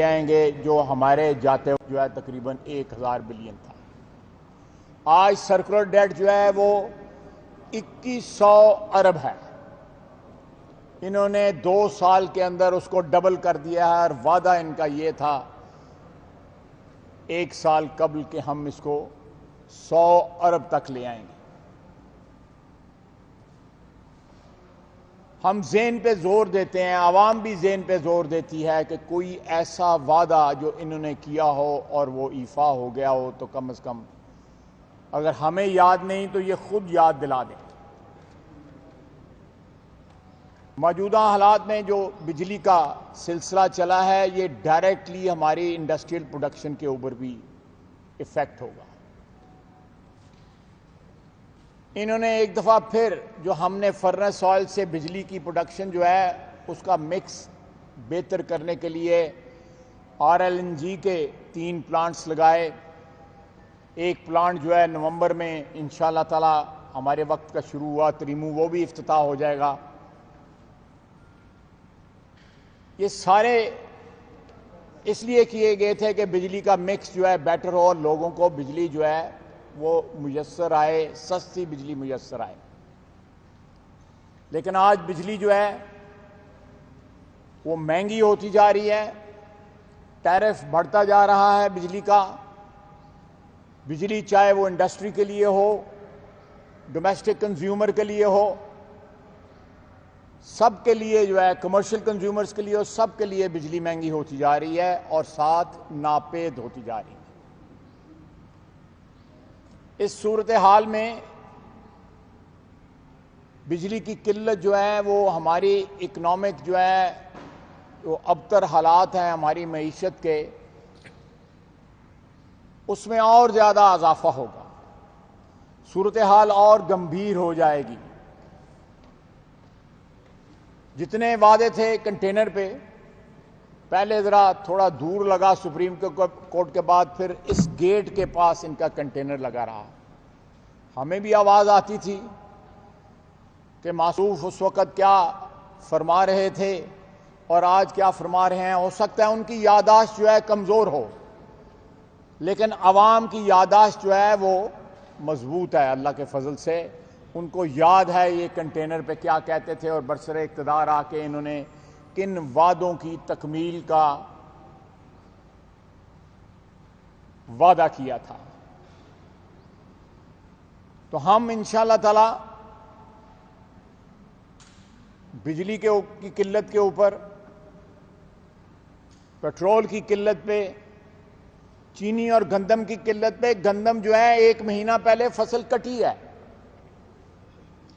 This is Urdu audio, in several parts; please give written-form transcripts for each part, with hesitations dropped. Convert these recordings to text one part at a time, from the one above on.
آئیں گے جو ہمارے جاتے ہوئے جو ہے تقریباً 1000 بلین تھا. آج سرکولر ڈیٹ جو ہے وہ 2100 ارب ہے. انہوں نے 2 سال کے اندر اس کو ڈبل کر دیا ہے اور وعدہ ان کا یہ تھا 1 سال قبل کہ ہم اس کو 100 ارب تک لے آئیں گے. ہم ذہن پہ زور دیتے ہیں, عوام بھی ذہن پہ زور دیتی ہے کہ کوئی ایسا وعدہ جو انہوں نے کیا ہو اور وہ ایفا ہو گیا ہو تو کم از کم اگر ہمیں یاد نہیں تو یہ خود یاد دلا دیں. موجودہ حالات میں جو بجلی کا سلسلہ چلا ہے یہ ڈائریکٹلی ہماری انڈسٹریل پروڈکشن کے اوپر بھی ایفیکٹ ہوگا. انہوں نے ایک دفعہ پھر جو ہم نے فرنس آئل سے بجلی کی پروڈکشن جو ہے اس کا مکس بہتر کرنے کے لیے RLNG کے 3 پلانٹس لگائے. ایک پلانٹ جو ہے نومبر میں انشاءاللہ تعالی ہمارے وقت کا شروع ہوا, تریمو, وہ بھی افتتاح ہو جائے گا. یہ سارے اس لیے کیے گئے تھے کہ بجلی کا مکس جو ہے بیٹر ہو اور لوگوں کو بجلی جو ہے وہ میسر آئے, سستی بجلی میسر آئے. لیکن آج بجلی جو ہے وہ مہنگی ہوتی جا رہی ہے, ٹیرف بڑھتا جا رہا ہے بجلی کا. بجلی چاہے وہ انڈسٹری کے لیے ہو, ڈومیسٹک کنزیومر کے لیے ہو, سب کے لیے جو ہے کمرشل کنزیومرز کے لیے ہو, سب کے لیے بجلی مہنگی ہوتی جا رہی ہے اور ساتھ ناپید ہوتی جا رہی ہے. اس صورتحال میں بجلی کی قلت جو ہے وہ ہماری اکنامک جو ہے وہ ابتر حالات ہیں ہماری معیشت کے, اس میں اور زیادہ اضافہ ہوگا, صورتحال اور گمبھیر ہو جائے گی. جتنے وعدے تھے کنٹینر پہ, پہلے ذرا تھوڑا دور لگا سپریم کورٹ کے بعد, پھر اس گیٹ کے پاس ان کا کنٹینر لگا رہا. ہمیں بھی آواز آتی تھی کہ معصوف اس وقت کیا فرما رہے تھے اور آج کیا فرما رہے ہیں. ہو سکتا ہے ان کی یادداشت جو ہے کمزور ہو, لیکن عوام کی یادداشت جو ہے وہ مضبوط ہے اللہ کے فضل سے. ان کو یاد ہے یہ کنٹینر پہ کیا کہتے تھے اور برسر اقتدار آ کے انہوں نے کن وعدوں کی تکمیل کا وعدہ کیا تھا. تو ہم انشاءاللہ تعالی بجلی کی قلت کے اوپر, پیٹرول کی قلت پہ, چینی اور گندم کی قلت پہ, گندم جو ہے 1 مہینہ پہلے فصل کٹی ہے,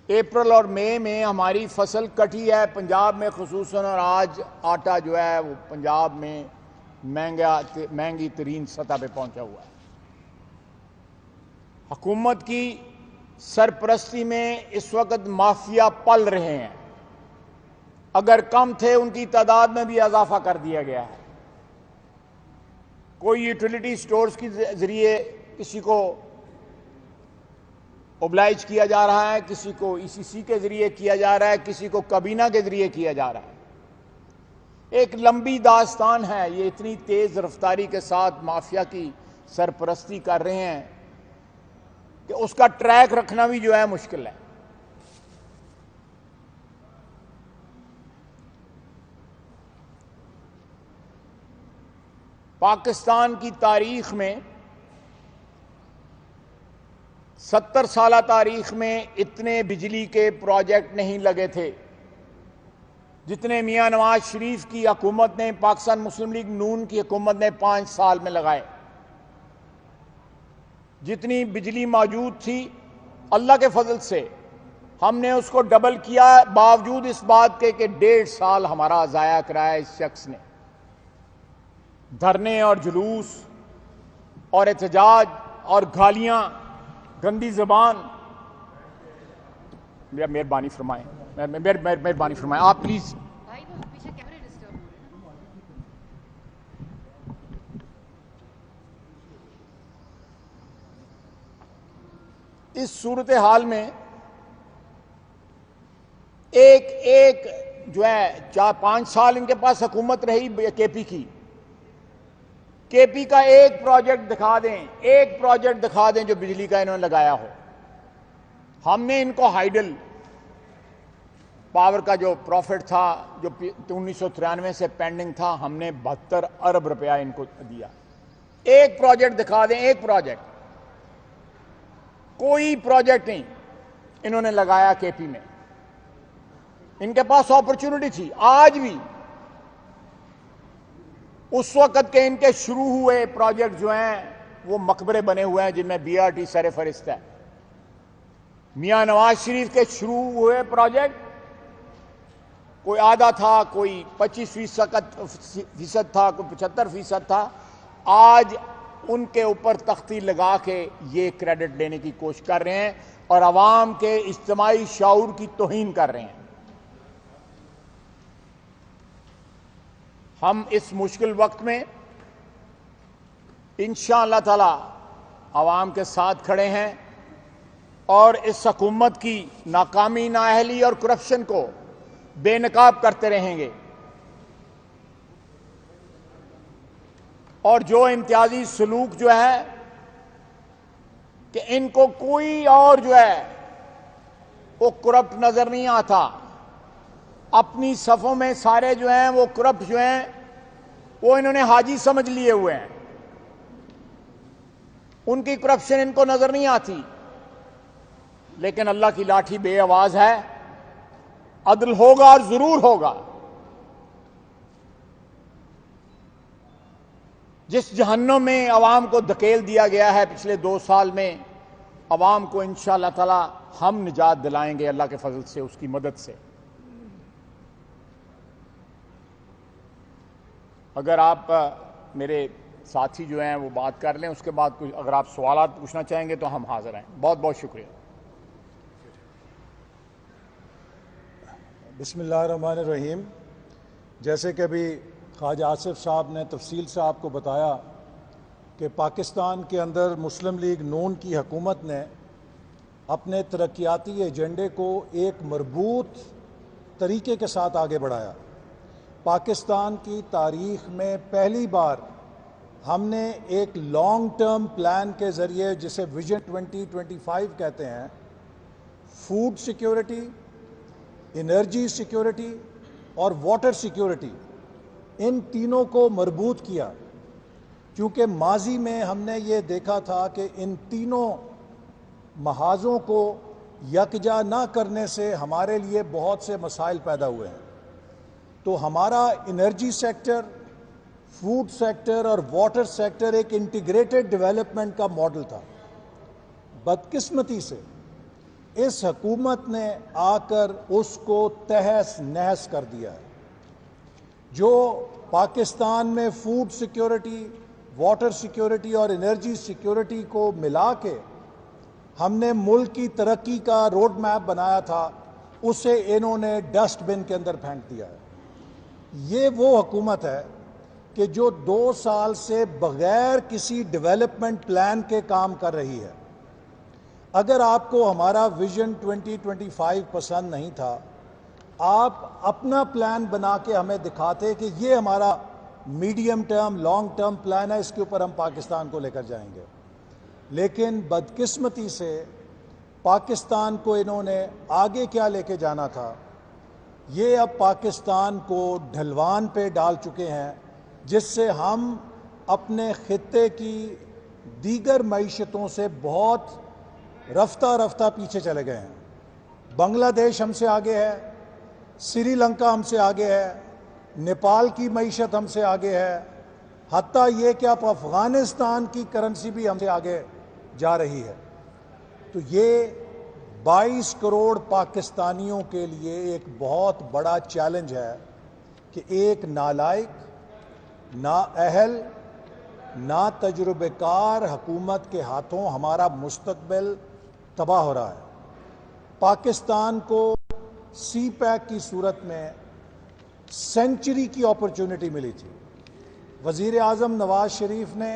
اپریل اور مئی میں ہماری فصل کٹی ہے پنجاب میں خصوصاً, اور آج آٹا جو ہے وہ پنجاب میں مہنگی ترین سطح پہ پہنچا ہوا ہے. حکومت کی سرپرستی میں اس وقت مافیا پل رہے ہیں, اگر کم تھے ان کی تعداد میں بھی اضافہ کر دیا گیا ہے. کوئی یوٹیلیٹی سٹورز کے ذریعے کسی کو اوبلائج کیا جا رہا ہے, کسی کو ECC کے ذریعے کیا جا رہا ہے, کسی کو کابینہ کے ذریعے کیا جا رہا ہے. ایک لمبی داستان ہے, یہ اتنی تیز رفتاری کے ساتھ مافیا کی سرپرستی کر رہے ہیں کہ اس کا ٹریک رکھنا بھی جو ہے مشکل ہے. پاکستان کی تاریخ میں 70 سالہ تاریخ میں اتنے بجلی کے پروجیکٹ نہیں لگے تھے جتنے میاں نواز شریف کی حکومت نے, پاکستان مسلم لیگ نون کی حکومت نے 5 سال میں لگائے. جتنی بجلی موجود تھی اللہ کے فضل سے ہم نے اس کو ڈبل کیا, باوجود اس بات کے کہ 1.5 سال ہمارا ضائع کرایا اس شخص نے. دھرنے اور جلوس اور احتجاج اور گالیاں, گندی زبان. مہربانی فرمائیں, مہربانی فرمائیں آپ پلیز. اس صورتحال میں ایک جو ہے 4-5 سال ان کے پاس حکومت رہی KP کی, کے پی کا ایک پروجیکٹ دکھا دیں، ایک پروجیکٹ دکھا دیں جو بجلی کا انہوں نے لگایا ہو۔ ہم نے ان کو ہائیڈل پاور کا جو پروفٹ تھا جو 1993 سے پینڈنگ تھا، ہم نے 72 ارب روپیہ ان کو دیا۔ ایک پروجیکٹ دکھا دیں، ایک پروجیکٹ، کوئی پروجیکٹ نہیں انہوں نے لگایا کے پی میں۔ ان کے پاس اپرچونٹی تھی، آج بھی اس وقت کے ان کے شروع ہوئے پروجیکٹ جو ہیں وہ مقبرے بنے ہوئے ہیں جن میں بی آر ٹی سر فہرست ہے۔ میاں نواز شریف کے شروع ہوئے پروجیکٹ کوئی آدھا تھا، کوئی 25% تھا، کوئی 75% تھا۔ آج ان کے اوپر تختی لگا کے یہ کریڈٹ لینے کی کوشش کر رہے ہیں اور عوام کے اجتماعی شعور کی توہین کر رہے ہیں۔ ہم اس مشکل وقت میں انشاءاللہ تعالی عوام کے ساتھ کھڑے ہیں اور اس حکومت کی ناکامی، نااہلی اور کرپشن کو بے نقاب کرتے رہیں گے، اور جو امتیازی سلوک جو ہے کہ ان کو کوئی اور جو ہے وہ کرپٹ نظر نہیں آتا، اپنی صفوں میں سارے جو ہیں وہ کرپٹ جو ہیں وہ انہوں نے حاجی سمجھ لیے ہوئے ہیں، ان کی کرپشن ان کو نظر نہیں آتی۔ لیکن اللہ کی لاٹھی بے آواز ہے، عدل ہوگا اور ضرور ہوگا۔ جس جہنم میں عوام کو دھکیل دیا گیا ہے پچھلے 2 سال میں، عوام کو انشاءاللہ تعالی ہم نجات دلائیں گے اللہ کے فضل سے، اس کی مدد سے۔ اگر آپ میرے ساتھی جو ہیں وہ بات کر لیں، اس کے بعد کچھ اگر آپ سوالات پوچھنا چاہیں گے تو ہم حاضر ہیں۔ بہت بہت شکریہ۔ بسم اللہ الرحمن الرحیم۔ جیسے کہ ابھی خواجہ آصف صاحب نے تفصیل سے آپ کو بتایا کہ پاکستان کے اندر مسلم لیگ نون کی حکومت نے اپنے ترقیاتی ایجنڈے کو ایک مربوط طریقے کے ساتھ آگے بڑھایا۔ پاکستان کی تاریخ میں پہلی بار ہم نے ایک لانگ ٹرم پلان کے ذریعے، جسے ویژن 2025 کہتے ہیں، فوڈ سیکیورٹی، انرجی سیکیورٹی اور واٹر سیکیورٹی، ان تینوں کو مربوط کیا، کیونکہ ماضی میں ہم نے یہ دیکھا تھا کہ ان تینوں محاذوں کو یکجا نہ کرنے سے ہمارے لیے بہت سے مسائل پیدا ہوئے ہیں۔ تو ہمارا انرجی سیکٹر، فوڈ سیکٹر اور واٹر سیکٹر ایک انٹیگریٹڈ ڈیولپمنٹ کا ماڈل تھا۔ بدقسمتی سے اس حکومت نے آ کر اس کو تہس نہس کر دیا ہے۔ جو پاکستان میں فوڈ سیکیورٹی، واٹر سیکیورٹی اور انرجی سیکیورٹی کو ملا کے ہم نے ملک کی ترقی کا روڈ میپ بنایا تھا، اسے انہوں نے ڈسٹ بن کے اندر پھینک دیا ہے۔ یہ وہ حکومت ہے کہ جو 2 سال سے بغیر کسی ڈیولپمنٹ پلان کے کام کر رہی ہے۔ اگر آپ کو ہمارا ویژن 2025 پسند نہیں تھا، آپ اپنا پلان بنا کے ہمیں دکھاتے کہ یہ ہمارا medium term, long term plan ہے، اس کے اوپر ہم پاکستان کو لے کر جائیں گے۔ لیکن بدقسمتی سے پاکستان کو انہوں نے آگے کیا لے کے جانا تھا، یہ اب پاکستان کو ڈھلوان پہ ڈال چکے ہیں، جس سے ہم اپنے خطے کی دیگر معیشتوں سے بہت رفتہ رفتہ پیچھے چلے گئے ہیں۔ بنگلہ دیش ہم سے آگے ہے، سری لنکا ہم سے آگے ہے، نیپال کی معیشت ہم سے آگے ہے، حتیٰ یہ کہ اب افغانستان کی کرنسی بھی ہم سے آگے جا رہی ہے۔ تو یہ 22 کروڑ پاکستانیوں کے لیے ایک بہت بڑا چیلنج ہے کہ ایک نالائق، نااہل، نا تجربہ کار حکومت کے ہاتھوں ہمارا مستقبل تباہ ہو رہا ہے۔ پاکستان کو سی پیک کی صورت میں سینچری کی اپرچونٹی ملی تھی۔ وزیر اعظم نواز شریف نے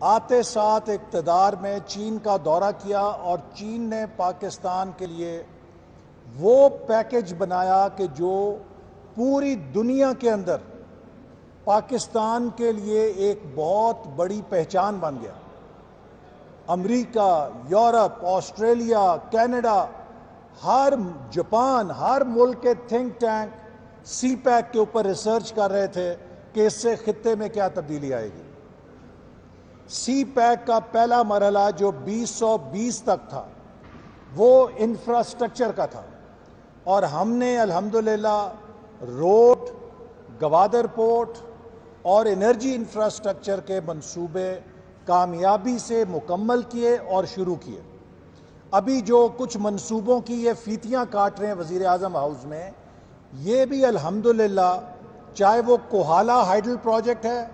آتے ساتھ اقتدار میں چین کا دورہ کیا اور چین نے پاکستان کے لیے وہ پیکج بنایا کہ جو پوری دنیا کے اندر پاکستان کے لیے ایک بہت بڑی پہچان بن گیا۔ امریکہ، یورپ، آسٹریلیا، کینیڈا، جاپان، ہر ملک کے تھنک ٹینک سی پیک کے اوپر ریسرچ کر رہے تھے کہ اس سے خطے میں کیا تبدیلی آئے گی۔ سی پیک کا پہلا مرحلہ جو 2020 تک تھا وہ انفراسٹرکچر کا تھا، اور ہم نے الحمدللہ روڈ، گوادر پورٹ اور انرجی انفراسٹرکچر کے منصوبے کامیابی سے مکمل کیے اور شروع کیے۔ ابھی جو کچھ منصوبوں کی یہ فیتیاں کاٹ رہے ہیں وزیر اعظم ہاؤس میں، یہ بھی الحمدللہ چاہے وہ کوہالہ ہائیڈل پروجیکٹ ہے،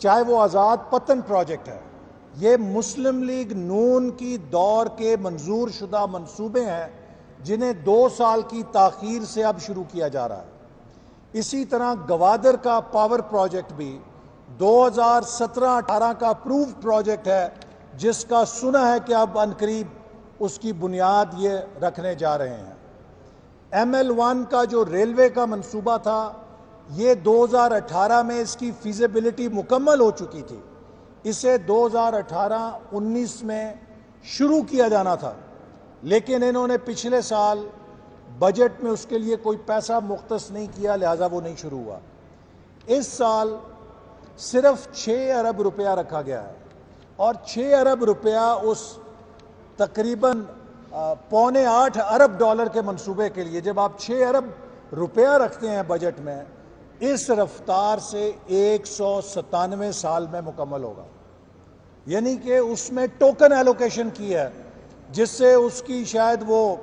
چاہے وہ آزاد پتن پروجیکٹ ہے، یہ مسلم لیگ نون کی دور کے منظور شدہ منصوبے ہیں جنہیں 2 سال کی تاخیر سے اب شروع کیا جا رہا ہے۔ اسی طرح گوادر کا پاور پروجیکٹ بھی 2017-18 کا اپروو پروجیکٹ ہے، جس کا سنا ہے کہ اب عنقریب اس کی بنیاد یہ رکھنے جا رہے ہیں۔ ML1 کا جو ریلوے کا منصوبہ تھا، یہ 2018 میں اس کی فیزیبلٹی مکمل ہو چکی تھی، اسے 2018-19 میں شروع کیا جانا تھا، لیکن انہوں نے پچھلے سال بجٹ میں اس کے لیے کوئی پیسہ مختص نہیں کیا، لہذا وہ نہیں شروع ہوا۔ اس سال صرف 6 ارب روپیہ رکھا گیا ہے، اور 6 ارب روپیہ اس تقریباً 7.25 ارب ڈالر کے منصوبے کے لیے، جب آپ 6 ارب روپیہ رکھتے ہیں بجٹ میں، اس رفتار سے 197 سال میں مکمل ہوگا۔ یعنی کہ اس میں ٹوکن ایلوکیشن کی ہے، جس سے اس کی شاید وہ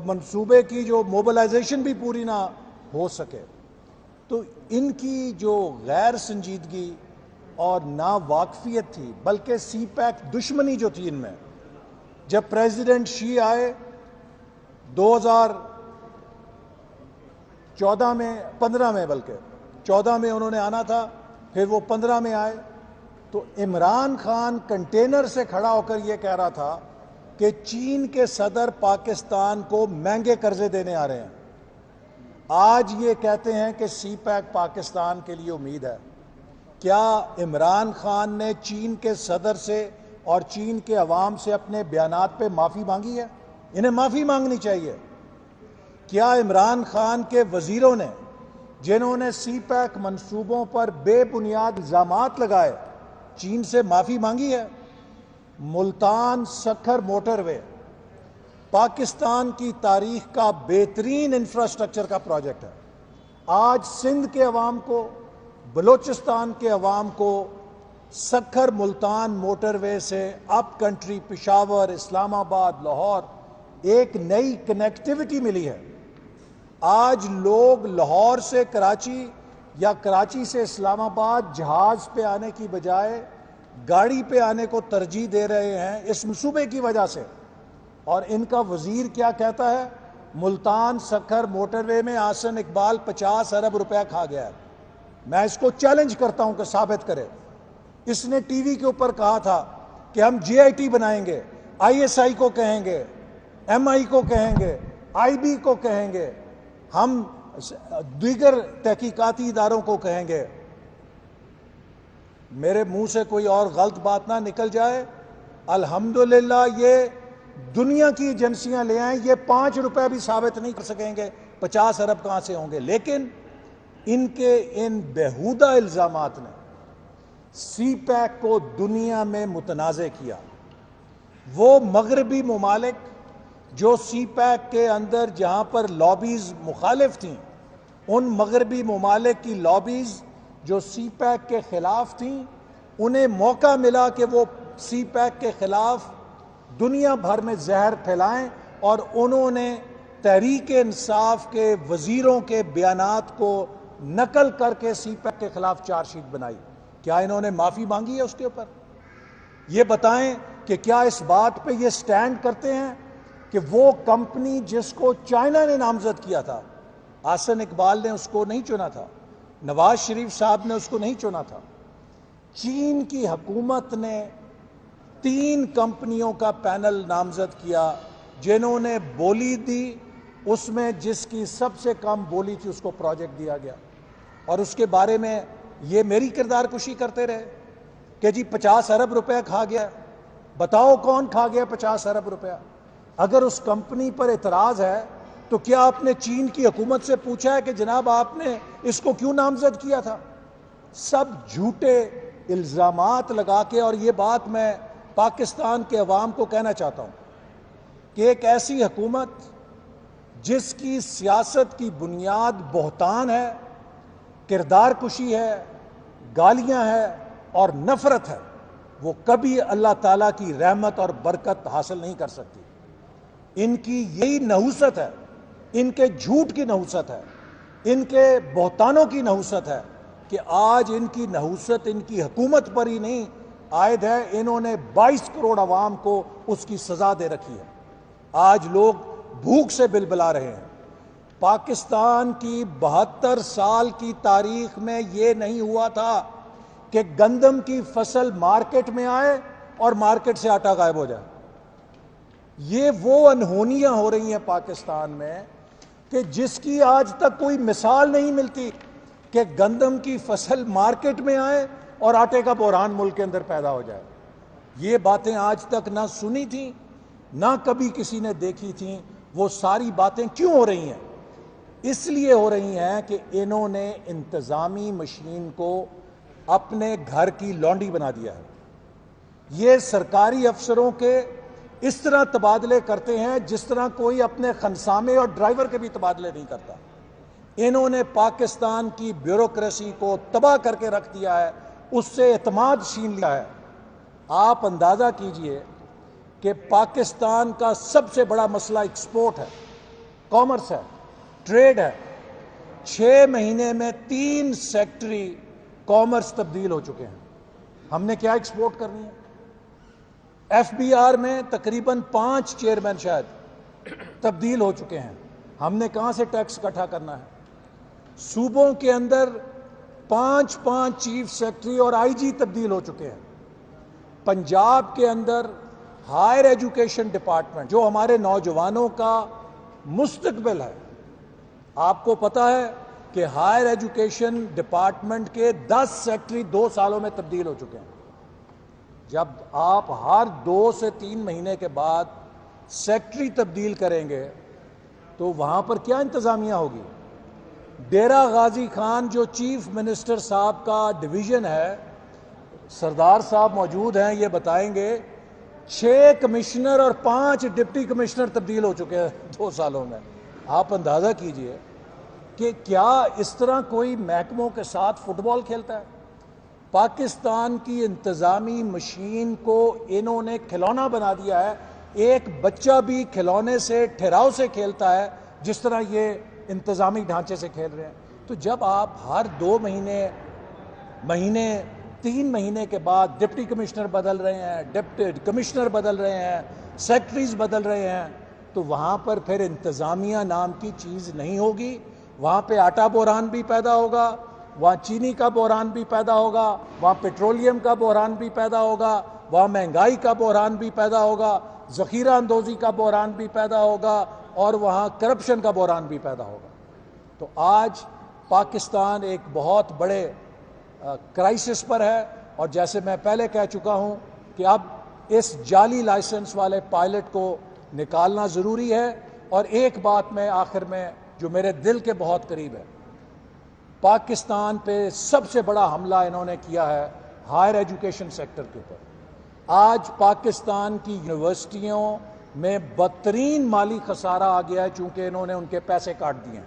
منصوبے کی جو موبلائزیشن بھی پوری نہ ہو سکے۔ تو ان کی جو غیر سنجیدگی اور نا واقفیت تھی، بلکہ سی پیک دشمنی جو تھی ان میں، جب پریزیڈنٹ شی آئے 2014 میں 15 میں، بلکہ 14 میں انہوں نے آنا تھا، پھر وہ 15 میں آئے، تو عمران خان کنٹینر سے کھڑا ہو کر یہ کہہ رہا تھا کہ چین کے صدر پاکستان کو مہنگے قرضے دینے آ رہے ہیں۔ آج یہ کہتے ہیں کہ سی پیک پاکستان کے لیے امید ہے۔ کیا عمران خان نے چین کے صدر سے اور چین کے عوام سے اپنے بیانات پہ معافی مانگی ہے؟ انہیں معافی مانگنی چاہیے۔ کیا عمران خان کے وزیروں نے، جنہوں نے سی پیک منصوبوں پر بے بنیاد الزامات لگائے، چین سے معافی مانگی ہے؟ ملتان سکھر موٹر وے پاکستان کی تاریخ کا بہترین انفراسٹرکچر کا پروجیکٹ ہے۔ آج سندھ کے عوام کو، بلوچستان کے عوام کو سکھر ملتان موٹر وے سے اپ کنٹری پشاور، اسلام آباد، لاہور ایک نئی کنیکٹیوٹی ملی ہے۔ آج لوگ لاہور سے کراچی یا کراچی سے اسلام آباد جہاز پہ آنے کی بجائے گاڑی پہ آنے کو ترجیح دے رہے ہیں اس منصوبے کی وجہ سے۔ اور ان کا وزیر کیا کہتا ہے؟ ملتان سکھر موٹر وے میں احسن اقبال 50 ارب روپیہ کھا گیا ہے۔ میں اس کو چیلنج کرتا ہوں کہ ثابت کرے۔ اس نے ٹی وی کے اوپر کہا تھا کہ ہم GIT بنائیں گے، ISI کو کہیں گے، MI کو کہیں گے، IB کو کہیں گے، ہم دیگر تحقیقاتی اداروں کو کہیں گے۔ میرے منہ سے کوئی اور غلط بات نہ نکل جائے، الحمدللہ یہ دنیا کی ایجنسیاں لے آئیں، یہ 5 روپے بھی ثابت نہیں کر سکیں گے 50 ارب کہاں سے ہوں گے۔ لیکن ان کے ان بیہودہ الزامات نے سی پیک کو دنیا میں متنازع کیا۔ وہ مغربی ممالک جو سی پیک کے اندر جہاں پر لابیز مخالف تھیں، ان مغربی ممالک کی لابیز جو سی پیک کے خلاف تھیں، انہیں موقع ملا کہ وہ سی پیک کے خلاف دنیا بھر میں زہر پھیلائیں، اور انہوں نے تحریک انصاف کے وزیروں کے بیانات کو نقل کر کے سی پیک کے خلاف چارج شیٹ بنائی۔ کیا انہوں نے معافی مانگی ہے اس کے اوپر؟ یہ بتائیں کہ کیا اس بات پہ یہ سٹینڈ کرتے ہیں کہ وہ کمپنی جس کو چائنا نے نامزد کیا تھا، احسن اقبال نے اس کو نہیں چنا تھا، نواز شریف صاحب نے اس کو نہیں چنا تھا، چین کی حکومت نے 3 کمپنیوں کا پینل نامزد کیا جنہوں نے بولی دی، اس میں جس کی سب سے کم بولی تھی اس کو پروجیکٹ دیا گیا، اور اس کے بارے میں یہ میری کردار کشی کرتے رہے کہ جی 50 ارب روپے کھا گیا. بتاؤ کون کھا گیا 50 ارب روپیہ؟ اگر اس کمپنی پر اعتراض ہے تو کیا آپ نے چین کی حکومت سے پوچھا ہے کہ جناب آپ نے اس کو کیوں نامزد کیا تھا؟ سب جھوٹے الزامات لگا کے. اور یہ بات میں پاکستان کے عوام کو کہنا چاہتا ہوں کہ ایک ایسی حکومت جس کی سیاست کی بنیاد بہتان ہے، کردار کشی ہے، گالیاں ہے اور نفرت ہے، وہ کبھی اللہ تعالیٰ کی رحمت اور برکت حاصل نہیں کر سکتی. ان کی یہی نحوست ہے، ان کے جھوٹ کی نحوست ہے، ان کے بہتانوں کی نحوست ہے کہ آج ان کی نحوست ان کی حکومت پر ہی نہیں عائد ہے، انہوں نے 22 کروڑ عوام کو اس کی سزا دے رکھی ہے. آج لوگ بھوک سے بلبلا رہے ہیں. پاکستان کی 72 سال کی تاریخ میں یہ نہیں ہوا تھا کہ گندم کی فصل مارکیٹ میں آئے اور مارکیٹ سے آٹا غائب ہو جائے. یہ وہ انہونیاں ہو رہی ہیں پاکستان میں کہ جس کی آج تک کوئی مثال نہیں ملتی کہ گندم کی فصل مارکیٹ میں آئے اور آٹے کا بحران ملک کے اندر پیدا ہو جائے. یہ باتیں آج تک نہ سنی تھیں نہ کبھی کسی نے دیکھی تھیں. وہ ساری باتیں کیوں ہو رہی ہیں؟ اس لیے ہو رہی ہیں کہ انہوں نے انتظامی مشین کو اپنے گھر کی لانڈی بنا دیا ہے. یہ سرکاری افسروں کے اس طرح تبادلے کرتے ہیں جس طرح کوئی اپنے خنسامے اور ڈرائیور کے بھی تبادلے نہیں کرتا. انہوں نے پاکستان کی بیوروکریسی کو تباہ کر کے رکھ دیا ہے، اس سے اعتماد چھین لیا ہے. آپ اندازہ کیجئے کہ پاکستان کا سب سے بڑا مسئلہ ایکسپورٹ ہے، کامرس ہے، ٹریڈ ہے. 6 مہینے میں 3 سیکٹری کامرس تبدیل ہو چکے ہیں. ہم نے کیا ایکسپورٹ کرنی ہے؟ ایف بی آر میں تقریباً 5 چیئرمین شاید تبدیل ہو چکے ہیں. ہم نے کہاں سے ٹیکس اکٹھا کرنا ہے؟ صوبوں کے اندر 5 چیف سیکٹری اور آئی جی تبدیل ہو چکے ہیں. پنجاب کے اندر ہائر ایجوکیشن ڈپارٹمنٹ جو ہمارے نوجوانوں کا مستقبل ہے، آپ کو پتا ہے کہ ہائر ایجوکیشن ڈپارٹمنٹ کے 10 سیکٹری 2 سالوں میں تبدیل ہو چکے ہیں. جب آپ ہر 2 سے 3 مہینے کے بعد سیکٹری تبدیل کریں گے تو وہاں پر کیا انتظامیہ ہوگی؟ ڈیرہ غازی خان جو چیف منسٹر صاحب کا ڈویژن ہے، سردار صاحب موجود ہیں، یہ بتائیں گے 6 کمشنر اور 5 ڈپٹی کمشنر تبدیل ہو چکے ہیں 2 سالوں میں. آپ اندازہ کیجئے کہ کیا اس طرح کوئی محکموں کے ساتھ فٹ بال کھیلتا ہے؟ پاکستان کی انتظامی مشین کو انہوں نے کھلونا بنا دیا ہے. ایک بچہ بھی کھلونے سے ٹھہراؤ سے کھیلتا ہے جس طرح یہ انتظامی ڈھانچے سے کھیل رہے ہیں. تو جب آپ ہر 2 مہینے 3 مہینے کے بعد ڈپٹی کمشنر بدل رہے ہیں، ڈپٹی کمشنر بدل رہے ہیں، سیکٹریز بدل رہے ہیں، تو وہاں پر پھر انتظامیہ نام کی چیز نہیں ہوگی. وہاں پہ آٹا بحران بھی پیدا ہوگا، وہاں چینی کا بحران بھی پیدا ہوگا، وہاں پیٹرولیم کا بحران بھی پیدا ہوگا، وہاں مہنگائی کا بحران بھی پیدا ہوگا، ذخیرہ اندوزی کا بحران بھی پیدا ہوگا اور وہاں کرپشن کا بحران بھی پیدا ہوگا. تو آج پاکستان ایک بہت بڑے کرائسس پر ہے. اور جیسے میں پہلے کہہ چکا ہوں کہ اب اس جعلی لائسنس والے پائلٹ کو نکالنا ضروری ہے. اور ایک بات میں آخر میں جو میرے دل کے بہت قریب ہے، پاکستان پہ سب سے بڑا حملہ انہوں نے کیا ہے ہائر ایجوکیشن سیکٹر کے اوپر. آج پاکستان کی یونیورسٹیوں میں بدترین مالی خسارہ آ گیا ہے چونکہ انہوں نے ان کے پیسے کاٹ دیے ہیں.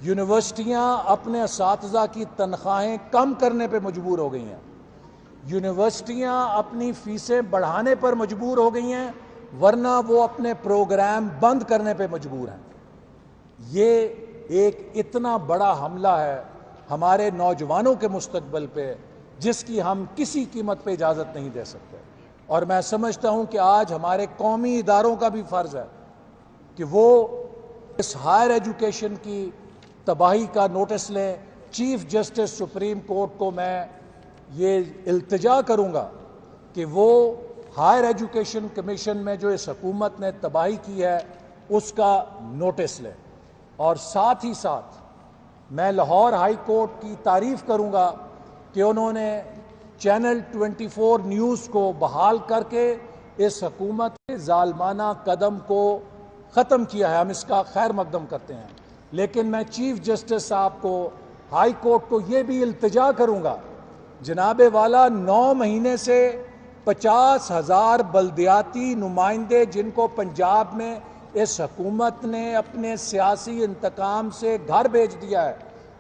یونیورسٹیاں اپنے اساتذہ کی تنخواہیں کم کرنے پہ مجبور ہو گئی ہیں. یونیورسٹیاں اپنی فیسیں بڑھانے پر مجبور ہو گئی ہیں، ورنہ وہ اپنے پروگرام بند کرنے پہ مجبور ہیں. یہ ایک اتنا بڑا حملہ ہے ہمارے نوجوانوں کے مستقبل پہ جس کی ہم کسی قیمت پہ اجازت نہیں دے سکتے. اور میں سمجھتا ہوں کہ آج ہمارے قومی اداروں کا بھی فرض ہے کہ وہ اس ہائر ایجوکیشن کی تباہی کا نوٹس لیں. چیف جسٹس سپریم کورٹ کو میں یہ التجا کروں گا کہ وہ ہائر ایجوکیشن کمیشن میں جو اس حکومت نے تباہی کی ہے اس کا نوٹس لیں. اور ساتھ ہی ساتھ میں لاہور ہائی کورٹ کی تعریف کروں گا کہ انہوں نے چینل 24 نیوز کو بحال کر کے اس حکومت کے ظالمانہ قدم کو ختم کیا ہے. ہم اس کا خیر مقدم کرتے ہیں. لیکن میں چیف جسٹس صاحب کو، ہائی کورٹ کو یہ بھی التجا کروں گا، جناب والا 9 مہینے سے 50,000 بلدیاتی نمائندے جن کو پنجاب میں اس حکومت نے اپنے سیاسی انتقام سے گھر بھیج دیا ہے،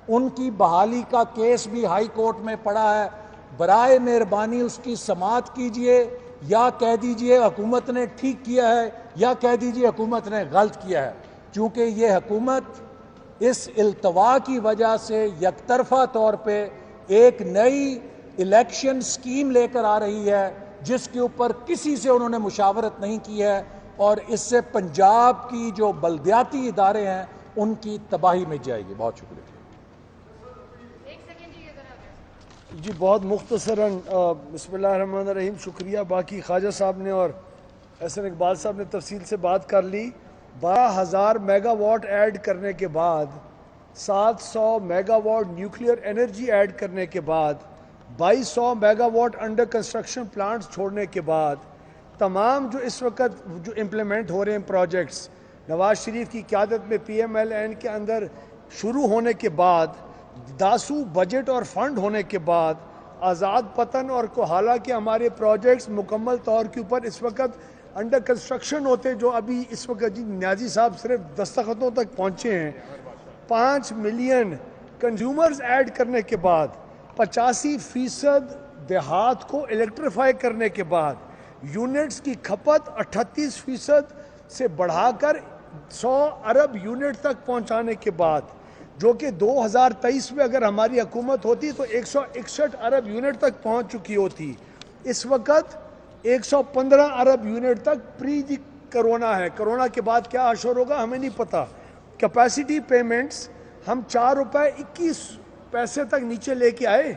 ان کی بحالی کا کیس بھی ہائی کورٹ میں پڑا ہے. برائے مہربانی اس کی سماعت کیجئے، یا کہہ دیجئے حکومت نے ٹھیک کیا ہے یا کہہ دیجئے حکومت نے غلط کیا ہے، کیونکہ یہ حکومت اس التوا کی وجہ سے یک طرفہ طور پہ ایک نئی الیکشن سکیم لے کر آ رہی ہے جس کے اوپر کسی سے انہوں نے مشاورت نہیں کی ہے، اور اس سے پنجاب کی جو بلدیاتی ادارے ہیں ان کی تباہی میں جائے گی. بہت شکریہ. جی بہت مختصراً بسم اللہ الرحمن الرحیم. شکریہ. باقی خواجہ صاحب نے اور احسن اقبال صاحب نے تفصیل سے بات کر لی. 12,000 میگا واٹ ایڈ کرنے کے بعد، 700 mega watt nuclear energy add کرنے کے بعد، 2200 mega watt under construction plants چھوڑنے کے بعد، تمام جو اس وقت جو امپلیمنٹ ہو رہے ہیں پروجیکٹس نواز شریف کی قیادت میں PMLN کے اندر شروع ہونے کے بعد، داسو بجٹ اور فنڈ ہونے کے بعد، آزاد پتن اور کوہالہ کے ہمارے پروجیکٹس مکمل طور کے اوپر اس وقت انڈر کنسٹرکشن ہوتے، جو ابھی اس وقت نیازی صاحب صرف دستخطوں تک پہنچے ہیں. 5 ملین کنزیومرز ایڈ کرنے کے بعد، 85% دیہات کو الیکٹریفائی کرنے کے بعد، یونٹس کی کھپت 38% سے بڑھا کر 100 ارب یونٹ تک پہنچانے کے بعد، جو کہ 2023 میں اگر ہماری حکومت ہوتی تو 161 ارب یونٹ تک پہنچ چکی ہوتی. اس وقت 115 ارب یونٹ تک پری کرونا ہے. کرونا کے بعد کیا اشور ہوگا ہمیں نہیں پتا. کیپیسٹی پیمنٹس ہم 4 روپے 21 پیسے تک نیچے لے کے آئے.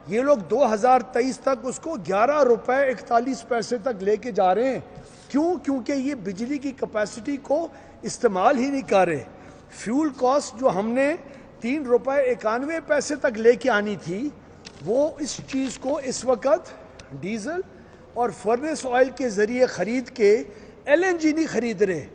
یہ لوگ 2023 تک اس کو 11 روپے 41 پیسے تک لے کے جا رہے ہیں. کیوں؟ کیونکہ یہ بجلی کی کیپیسٹی کو استعمال ہی نہیں کر رہے. فیول کاسٹ جو ہم نے 3 روپے 91 پیسے تک لے کے آنی تھی، وہ اس چیز کو اس وقت ڈیزل اور فرنس آئل کے ذریعے خرید کے LNG نہیں خرید رہے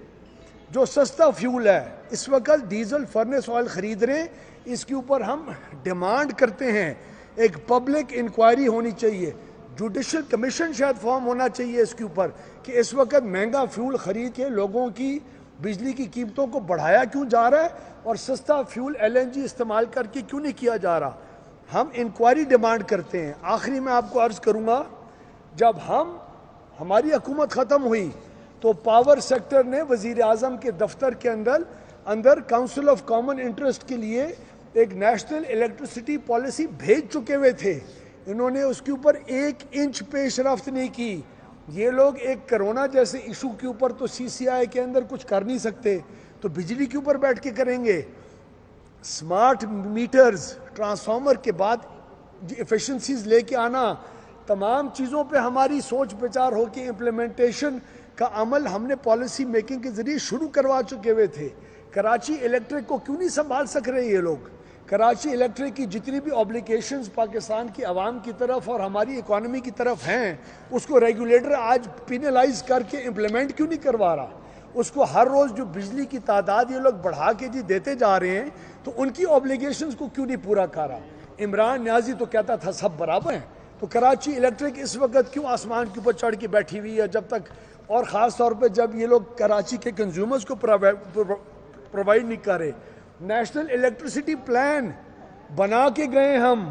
جو سستا فیول ہے. اس وقت ڈیزل فرنس آئل خرید رہے. اس کے اوپر ہم ڈیمانڈ کرتے ہیں ایک پبلک انکوائری ہونی چاہیے، جوڈیشل کمیشن شاید فارم ہونا چاہیے اس کے اوپر کہ اس وقت مہنگا فیول خرید کے لوگوں کی بجلی کی قیمتوں کو بڑھایا کیوں جا رہا ہے اور سستا فیول LNG استعمال کر کے کیوں نہیں کیا جا رہا. ہم انکوائری ڈیمانڈ کرتے ہیں. آخری میں آپ کو عرض کروں گا، جب ہماری حکومت ختم ہوئی تو پاور سیکٹر نے وزیر اعظم کے دفتر کے اندر کاؤنسل آف کامن انٹرسٹ کے لیے ایک نیشنل الیکٹریسٹی پالیسی بھیج چکے ہوئے تھے. انہوں نے اس کے اوپر 1 انچ پیش رفت نہیں کی. یہ لوگ ایک کرونا جیسے ایشو کے اوپر تو CCI کے اندر کچھ کر نہیں سکتے، تو بجلی کے اوپر بیٹھ کے کریں گے. سمارٹ میٹرز، ٹرانسفارمر کے بعد ایفیشنسیز لے کے آنا، تمام چیزوں پہ ہماری سوچ بچار ہو کے امپلیمنٹیشن کا عمل ہم نے پالیسی میکنگ کے ذریعے شروع کروا چکے ہوئے تھے. کراچی الیکٹرک کو کیوں نہیں سنبھال سک رہے یہ لوگ؟ کراچی الیکٹرک کی جتنی بھی اوبلیگیشنز پاکستان کی عوام کی طرف اور ہماری اکانومی کی طرف ہیں، اس کو ریگولیٹر آج پینلائز کر کے امپلیمنٹ کیوں نہیں کروا رہا؟ اس کو ہر روز جو بجلی کی تعداد یہ لوگ بڑھا کے دیتے جا رہے ہیں، تو ان کی اوبلیگیشنز کو کیوں نہیں پورا کر رہا؟ عمران نیازی تو کہتا تھا سب برابر ہیں، تو کراچی الیکٹرک اس وقت کیوں آسمان کے اوپر چڑھ کے بیٹھی ہوئی ہے جب تک، اور خاص طور پہ جب یہ لوگ کراچی کے کنزیومرز کو پرووائڈ نہیں کر رہے. نیشنل الیکٹریسٹی پلان بنا کے گئے، ہم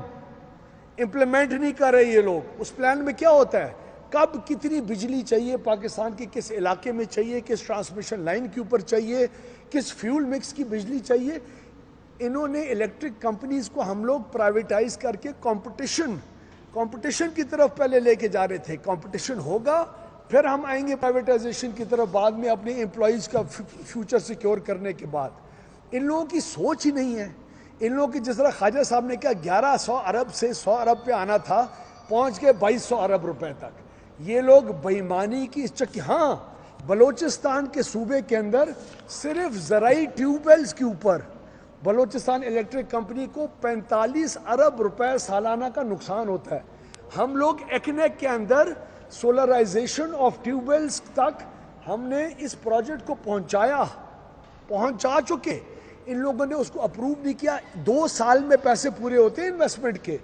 امپلیمنٹ نہیں کر رہے یہ لوگ. اس پلان میں کیا ہوتا ہے؟ کب کتنی بجلی چاہیے پاکستان کے کس علاقے میں چاہیے، کس ٹرانسمیشن لائن کے اوپر چاہیے، کس فیول مکس کی بجلی چاہیے. انہوں نے الیکٹرک کمپنیز کو ہم لوگ پرائیویٹائز کر کے کمپٹیشن کی طرف پہلے لے کے جا رہے تھے. کمپٹیشن ہوگا پھر ہم آئیں گے پرائیویٹائزیشن کی طرف بعد میں اپنے امپلائیز کا فیوچر سیکیور کرنے کے بعد. ان لوگوں کی سوچ ہی نہیں ہے. ان لوگوں کی جس طرح خواجہ صاحب نے کہا 1100 ارب سے 100 ارب پہ آنا تھا، پہنچ کے 2200 ارب روپے تک. یہ لوگ بےایمانی کی ہاں، بلوچستان کے صوبے کے اندر صرف زرعی ٹیوب ویلز کے اوپر بلوچستان الیکٹرک کمپنی کو 45 ارب روپے سالانہ کا نقصان ہوتا ہے. ہم لوگ ایکنیک کے اندر سولرائزیشن آف ٹیوب ویلز تک ہم نے اس پروجیکٹ کو پہنچا چکے. ان لوگوں نے اس کو اپروو نہیں کیا. 2 سال میں پیسے پورے ہوتے ہیں انویسٹمنٹ کے.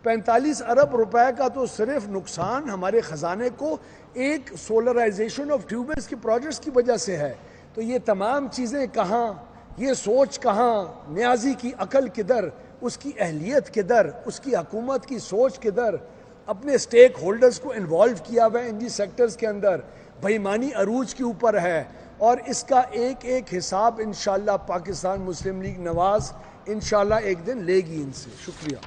45 ارب روپے کا تو صرف نقصان ہمارے خزانے کو ایک سولرائزیشن آف ٹیوب ویلز کی پروجیکٹس کی وجہ سے ہے. تو یہ تمام چیزیں کہاں, یہ سوچ کہاں, نیازی کی عقل کدھر, اس کی اہلیت کدھر, اس کی حکومت کی سوچ کدھر, اپنے سٹیک ہولڈرز کو انوالو کیا ہوا ہے ان جی سیکٹرز کے اندر. بےایمانی عروج کے اوپر ہے اور اس کا ایک ایک حساب انشاءاللہ پاکستان مسلم لیگ نواز انشاءاللہ ایک دن لے گی ان سے. شکریہ.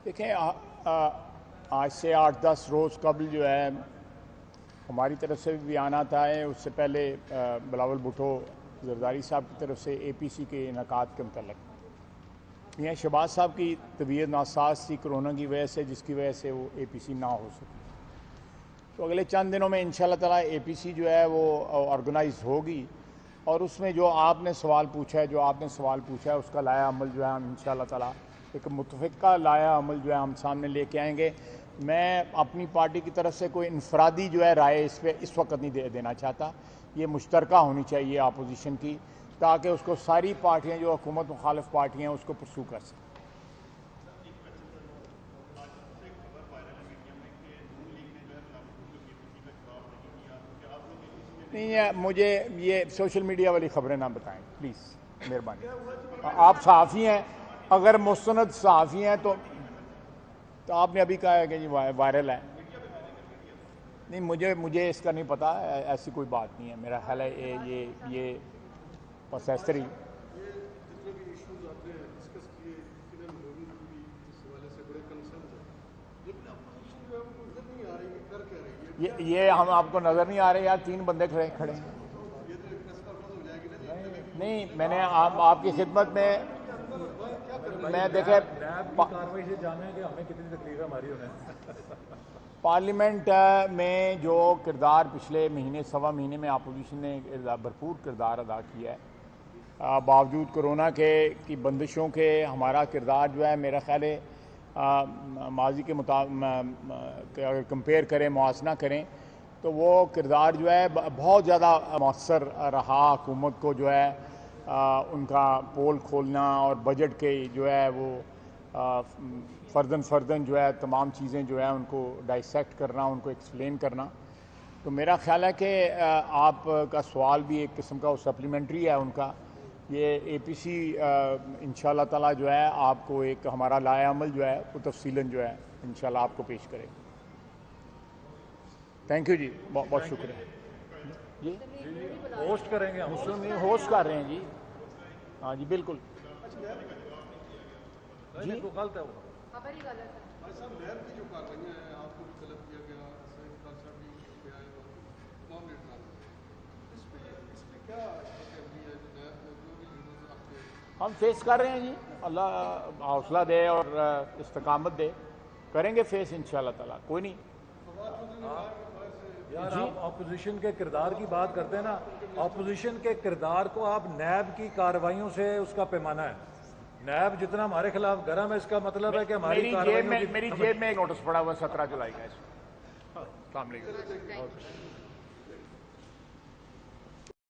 دیکھیں, آج سے 8-10 روز قبل جو ہے ہماری طرف سے بھی بیانات آئے. اس سے پہلے بلاول بھٹو زرداری صاحب کی طرف سے اے پی سی کے انعقاد کے متعلق میاں شہباز صاحب کی طبیعت ناساز تھی کرونا کی وجہ سے, جس کی وجہ سے وہ اے پی سی نہ ہو سکی. تو اگلے چند دنوں میں انشاءاللہ تعالیٰ اے پی سی جو ہے وہ آرگنائز ہوگی اور اس میں جو آپ نے سوال پوچھا ہے اس کا لائحہ عمل جو ہے ہم انشاءاللہ تعالیٰ ایک متفقہ لائحہ عمل جو ہے ہم سامنے لے کے آئیں گے. میں اپنی پارٹی کی طرف سے کوئی انفرادی جو ہے رائے اس پہ اس وقت نہیں دینا چاہتا. یہ مشترکہ ہونی چاہیے اپوزیشن کی, تاکہ اس کو ساری پارٹیاں جو حکومت مخالف پارٹیاں ہیں اس کو پرسو کر سکیں. نہیں, مجھے یہ سوشل میڈیا والی خبریں نہ بتائیں پلیز, مہربانی. آپ صحافی ہیں, اگر مستند صحافی ہیں تو آپ نے ابھی کہا ہے کہ یہ وائرل ہے. نہیں, مجھے اس کا نہیں پتا, ایسی کوئی بات نہیں ہے. میرا خیال ہے یہ بس ایسری. یہ ہم آپ کو نظر نہیں آ رہے یار, 3 بندے کھڑے ہیں. نہیں, میں نے آپ کی خدمت میں دیکھے پارلیمنٹ میں جو کردار پچھلے سوا مہینے میں اپوزیشن نے بھرپور کردار ادا کیا ہے, باوجود کرونا کی بندشوں کے ہمارا کردار جو ہے میرا خیال ہے ماضی کے اگر کمپیئر کریں, موازنہ کریں تو وہ کردار جو ہے بہت زیادہ مؤثر رہا. حکومت کو جو ہے ان کا پول کھولنا اور بجٹ کے جو ہے وہ فردن جو ہے تمام چیزیں جو ہے ان کو ڈائسیکٹ کرنا, ان کو ایکسپلین کرنا. تو میرا خیال ہے کہ آپ کا سوال بھی ایک قسم کا سپلیمنٹری ہے ان کا. یہ اے پی سی انشاءاللہ تعالیٰ جو ہے آپ کو ایک ہمارا لائحہ عمل جو ہے وہ تفصیلاً جو ہے انشاءاللہ آپ کو پیش کرے. تھینک یو جی, بہت شکریہ. جی ہوسٹ کریں گے ہم, ہوسٹ کر رہے ہیں جی. ہاں جی بالکل. جی غلط ہے وہ. ہم فیس کر رہے ہیں جی, اللہ حوصلہ دے اور استقامت دے, کریں گے فیس انشاءاللہ تعالیٰ. کوئی نہیں یار, آپ اپوزیشن کے کردار کی بات کرتے ہیں نا, اپوزیشن کے کردار کو آپ نیب کی کارروائیوں سے اس کا پیمانہ ہے. نیب جتنا ہمارے خلاف گرم ہے, اس کا مطلب ہے کہ ہماری میری جیب میں ایک نوٹس پڑا ہوا 17 جولائی کا. السلام علیکم.